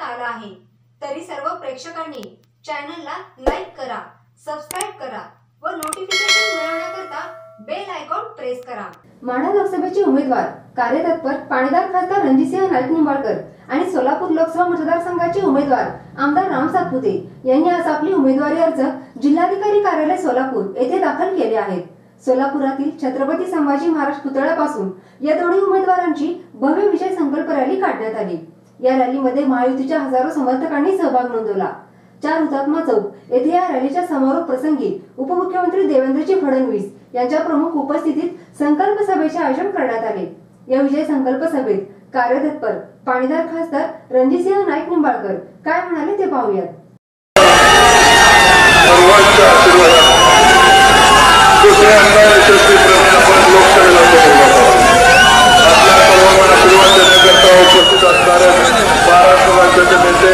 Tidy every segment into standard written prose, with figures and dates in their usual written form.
करण्यात आला आहे। तरी सर्व प्रेक्षकांनी चॅनलला लाईक करा, सबस्क्राइब करा व नोटिफिकेशन मिळवण्याकरता बेल आयकॉन प्रेस करा। माढा लोकसभेचे उमेदवार कार्यतत्पर पाणीदार खासदार रणजितसिंह नाईक निंबाळकर आणि सोलापूर लोकसभा मतदारसंघाचे उमेदवार आमदार राम सातपुते यांनी आज आपली उमेदवारी अर्ज जिल्हाधिकारी कार्यालय सोलापूर येथे दाखल केले आहेत। सोलापुरातील छत्रपती संभाजी महाराज पुतळ्यापासून या दोन्ही उमेदवारांची भव्य विजय संकल्प रॅली काढण्यात आली। या रॅलीमध्ये महायुतीच्या हजारो समर्थकांनी सहभाग नोंदवला। 4 हुतात्मा चौक येथे या रॅलीच्या समारोप प्रसंगी उपमुख्यमंत्री देवेंद्रजी फडणवीस यांच्या प्रमुख उपस्थितीत संकल्प सभेचे आयोजन करण्यात आले। या विजय संकल्प सभेत कार्यतत्पर पाणीदार खासदार रणजितसिंह नाईक निंबाळकर काय म्हणाले ते पाहूयात। उपस्थित असणारे महाराष्ट्र राज्याचे नेते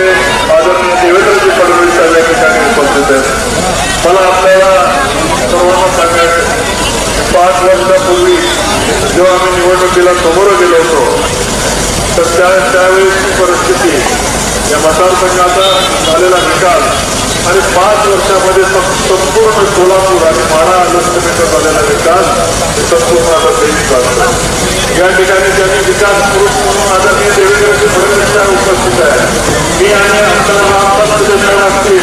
आदरणीय देवेंद्रजी फडणवीस साहेब या ठिकाणी उपस्थित आहेत। मला आपल्याला सर्वांना सांगायचं, 5 वर्षापूर्वी जेव्हा आम्ही निवडणुकीला समोर गेलो होतो तर त्यावेळेची परिस्थिती, या मतदारसंघाचा झालेला निकाल आणि 5 वर्षामध्ये संपूर्ण सोलापूर आणि माढा लोकसभेचा झालेला निकाल संपूर्ण आता देश झाला। या ठिकाणी त्यांनी विकास पुरुष म्हणून आदरणीय देवेंद्रजी फडणवीस उपस्थित आहे। मी आणि आमदार राम सातपुते साहेब असतील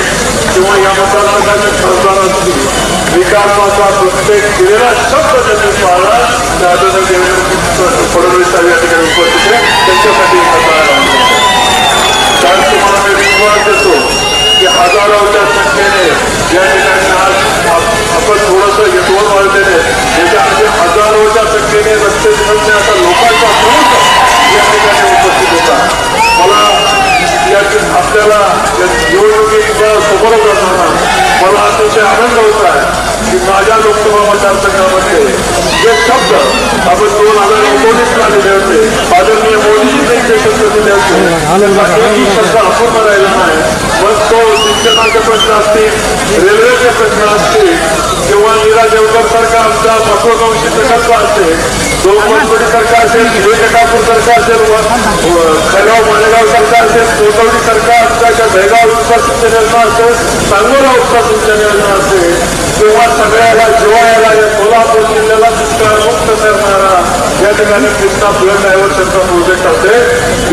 किंवा या मतदारसंघाचे खासदार असतील, विकासाचा प्रत्येक दिलेला शब्द त्यांनी पाळला त्या आदरणीय देवेंद्रजी फडणवीस साहेब या ठिकाणी उपस्थित आहे। त्यांच्यासाठी कारण तुम्हाला मी विश्वास देतो की हजारोच्या संख्येने या ठिकाणी आज आपण थोडंसं हे 2 वाजलेले याच्यामध्ये हजारोच्या संख्येने रस्ते बनवण्याचा लोकांचा समूह या ठिकाणी उपस्थित होता। मला आपल्याला निवडणुकीच्या समोर जाताना मला अतिशय आनंद होत आहे की माझ्या लोकसभा मतदारसंघामध्ये जे शब्द आपण 2019ला दिले होते, आदरणीय मोदीजींनी जे शब्द दिले होते एकही शब्द अपूर्ण राहिला नाही। मग तो सिंचनाचे प्रश्न असतील, रेल्वेचे प्रश्न असतील किंवा नीरा देवकर सारखा आमचा महत्वाकांक्षी प्रकल्प असेल, दोनपडी सरकार असेल, शिवशेखापूर सरकार असेल, खैराव मालेगाव सरकार असेल, कोथवडी सरकार आमच्या दहेगाव उपसा सिंचन योजना असेल, सांगोला उपसा सिंचन योजना असेल किंवा सगळ्याला जिवाळ्याला या सोलापूर जिल्ह्याला दुष्काळमुक्त करणारा या ठिकाणी कृष्णा फ्लड डायव्हर्शनचा प्रोजेक्ट असेल,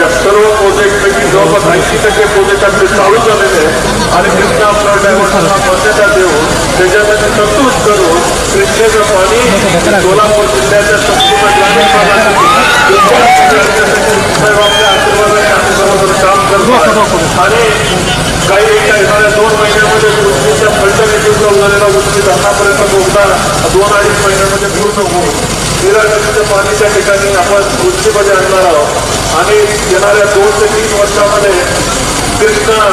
या सर्व प्रोजेक्टपैकी जवळपास 80% प्रोजेक्ट आपले चालू झालेले आणि कृष्णा फ्लड डायव्हर्शनला मान्यता देऊन त्याच्यासाठी तरतूद करून कृष्णेचं पाणी सोलापूर जिल्ह्याच्या संपूर्ण ग्रामीण भागासाठी आशीर्वादाने आम्ही बरोबर काम करतो आणि काही येणाऱ्या 2 महिन्यामध्ये उंचीच्या फलटणीची झालेला उंची धरणापर्यंत पोहोचता 2-2.5 महिन्यामध्ये पूर्ण होऊन नीरा नदीचं पाणी त्या ठिकाणी आपण उंचीमध्ये आणणार आहोत आणि येणाऱ्या 2 ते 3 वर्षामध्ये कृष्णा,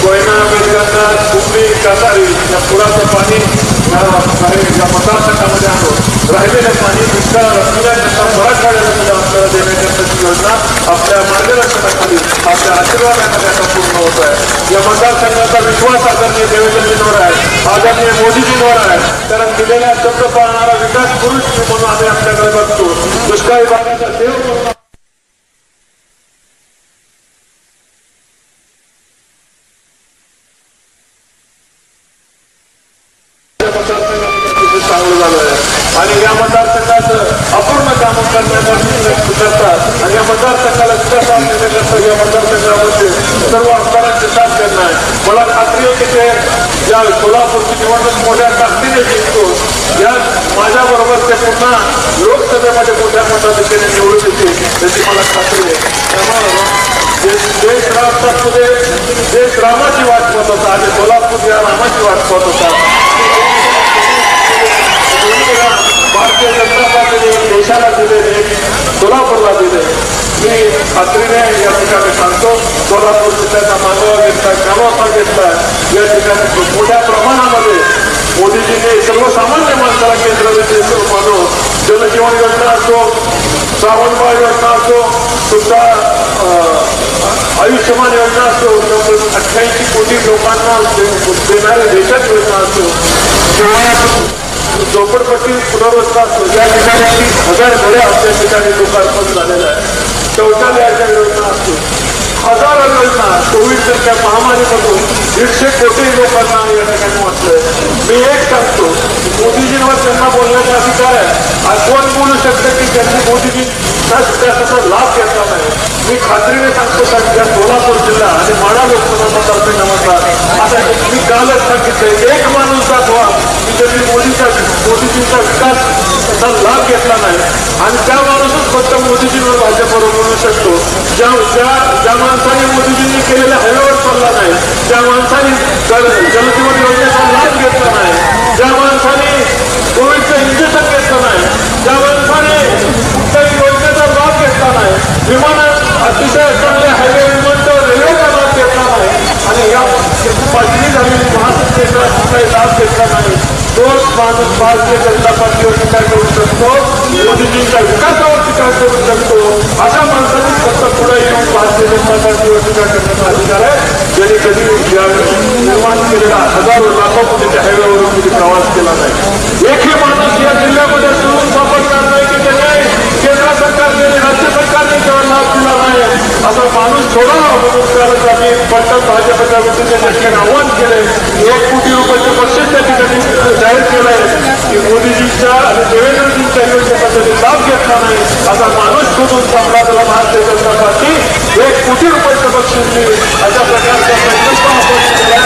कोयना, मेघगंगा, कुंभी, कासारी या पुराचं पाणी या मतदारसंघामध्ये आणून राहिलेले पाणी दुष्काळ असलेल्या मराठवाड्याला सुद्धा आपल्याला देण्याची योजना आपल्या मार्गदर्शनाखाली आपल्या आशीर्वादामध्ये आता पूर्ण होत आहे। या मतदारसंघाचा विश्वास आदरणीय देवेंद्रजींवर आहे, आदरणीय मोदीजींवर आहे, कारण दिलेल्या शब्द पाळणारा विकास पुरुष म्हणून आम्ही आपल्याकडे बघतो। दुष्काळी भागाचा सेवक म्हणून चांगलं झालं आहे आणि या मतदारसंघाचं अपूर्ण कामं करतात आणि या मतदारसंघाला विकासात नेण्याकरता या मतदारसंघामध्ये सर्व आमदारांचे साथ देणं आहे। मला खात्री आहे की ते या सोलापूरची निवडणूक मोठ्या ताकदीने जिंकतो, या माझ्याबरोबर ते पुन्हा लोकसभेमध्ये मोठ्या मताधिक्याने निवडून येतील याची मला खात्री आहे। त्यामुळे देश राम सातपुते देश रामाची वाट पाहत होता आणि सोलापूर या रामाची वाट पाहत होता। भारतीय जनता पार्टीने देशाला दिलेले, सोलापूरला दिले। मी खात्रीने या ठिकाणी सांगतो, सोलापूर जिल्ह्याचा मागोवा घेतला, कामापा घेतला। या ठिकाणी मोठ्या प्रमाणामध्ये मोदीजींनी सर्वसामान्य माणसाला केंद्रबिंदू मानून जलजीवन योजना असो, श्रावणबाळ योजना असो, सुद्धा आयुष्यमान योजना असो, 88 कोटी लोकांना देणारी देशात योजना असो किंवा झोपडपट्टी पुनर्वसन असो, या ठिकाणी 1000 घरे आपल्या ठिकाणी लोकार्पण झालेलं आहे। शौचालयाच्या योजना असतील, हजारो लोकांना कोविडसारख्या महामारीमधून 150 कोटी लोकांना या ठिकाणी वाचलंय. मी एक सांगतो, मोदीजींवर त्यांना बोलण्याचा अधिकार आहे. आज कोण बोलू शकतं की त्यांनी मोदीजींचा त्याचा लाभ घेतला नाही? मी खात्रीने सांगतो सध्या सोलापूर जिल्हा आणि माढा लोकसभा मतदारसंघामधला आता मी कालच सांगितलंय, एक माणूस दाखवा की त्यांनी मोदीजींचा विकासचा लाभ घेतला नाही. आणि त्या माणूसच फक्त मोदीजींवर भाजपवर बोलू शकतो. ज्या माणसाने मोदीजींनी केलेल्या हायवेवर चालला नाही, ज्या माणसाने जलजीवन योजनेचा लाभ घेतला नाही, ज्या माणसाने कोविडचं इंजेक्शन घेतलं नाही, ज्या माणसाने कुठल्याही योजनेचा लाभ घेतला नाही, अतिशय चांगले हायवे विमानतळ रेल्वेचा लाभ घेतला नाही आणि या पाचवी झालेली महासत्तेचा कुठलाही लाभ घेतला नाही, तोच माणूस भारतीय जनता पार्टीवर टीका करू शकतो, मोदीजींच्या विकासावर टीका करू शकतो. अशा माणसाने फक्त पुढे येऊन भारतीय जनता पार्टीवर टीका करण्याचा अधिकार आहे, ज्यांनी कधी निर्माण केलेला हजारो लाखो कोटीच्या हायवेवरून कधी प्रवास केला नाही. एकही माणूस या जिल्ह्यामध्ये सुरून सापडणार नाही की त्याने केंद्र सरकारने राज्य सरकारने जेव्हा लाभ दिला नाही असा माणूस सोडावा म्हणून त्यालाच आम्ही पटकन भाजपच्या वतीने त्या ठिकाणी आव्हान केले. 1 कोटी रुपयाचं बक्षीस त्या ठिकाणी जाहीर केलंय की मोदीजींच्या आणि देवेंद्रजींच्या योजनेचा त्यांनी लाभ घेतला नाही असा माणूस शोधून सापडला भारतीय जनता पार्टी 1 कोटी रुपयाचं बक्षीस देईल अशा प्रकारचा संकल्प आपण केला.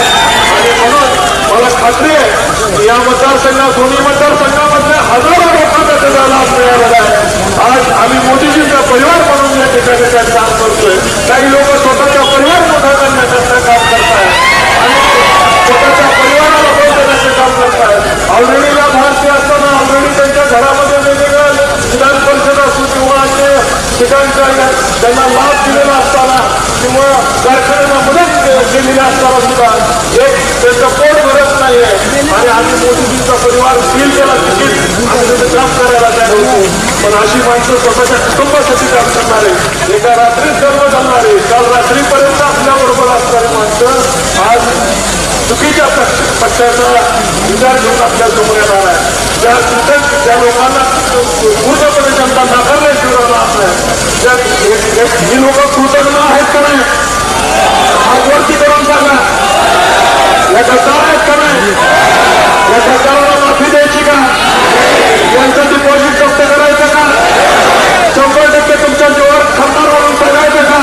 आणि म्हणून मला खात्री आहे या मतदारसंघात दोन्ही मतदारसंघामधल्या हजारो लोकांना त्याचा लाभ मिळालेला आहे. आज आम्ही मोदीजींचा परिवार म्हणून या ठिकाणी काय काम करतोय. काही लोक स्वतःचा परिवार मोठा करण्याचं काम करतायत आणि स्वतःच्या परिवाराला बळ देण्याचं काम करतायत. ऑलरेडी या भारतीय असताना ऑलरेडी त्यांच्या घरामध्ये वेगवेगळ्या विधान परिषद असू किंवा अन्य ठिकाणच्या त्यांना लाभ दिलेला असताना किंवा कारखान्यांना मदत केलेली असताना सुद्धा एक त्यांचं पोट भरत नाहीये आणि आम्ही मोदीजींचा परिवार सील केला तिकीट आणि त्याचं काम करायला तयार होतो. पण अशी माणसं स्वतःच्या कुटुंबासाठी काम करणारे, एका रात्रीत सर्व घालणारे, काल रात्रीपर्यंत आपल्याबरोबर असणारी माणसं आज चुकीच्या पक्षाचा विचार घेऊन आपल्या समोर येणार आहे. ज्या लोकांना पूर्णपणे जनता नाकारल्याशिवाय राहत नाही, ही लोक कृतज्ञ आहेत का नाही? हातवरती करून सांगा, या सरकार आहेत का नाही? या सरकारला माफी द्यायची का? यांचं डिपॉझिट जप्त करायचं का? 100% तुमच्या जीवावर खरणार म्हणून सांगायचं का?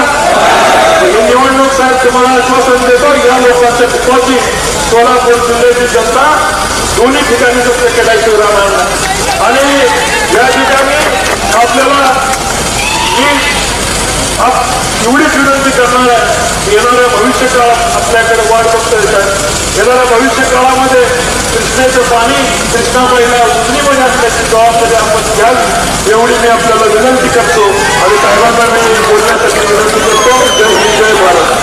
ही निवडणूक साहेब तुम्हाला आश्वासन देतो, या लोकांचं डिपॉझिट सोलापूर जिल्ह्याची जनता दोन्ही ठिकाणी जप्त केल्याशिवाय राहणार नाही. आणि या ठिकाणी आपल्याला एवढीच विनंती करणार आहे, येणाऱ्या भविष्य काळात आपल्याकडे वाट बघता येतात. येणाऱ्या भविष्य काळामध्ये कृष्णेचं पाणी कृष्णाबाईला उजनीमध्ये असण्याची जबाबदारी आपण घ्यावी एवढी मी आपल्याला विनंती करतो आणि साहेबांना मी बोलण्यासाठी विनंती करतो. जय हिंद, जय भारत.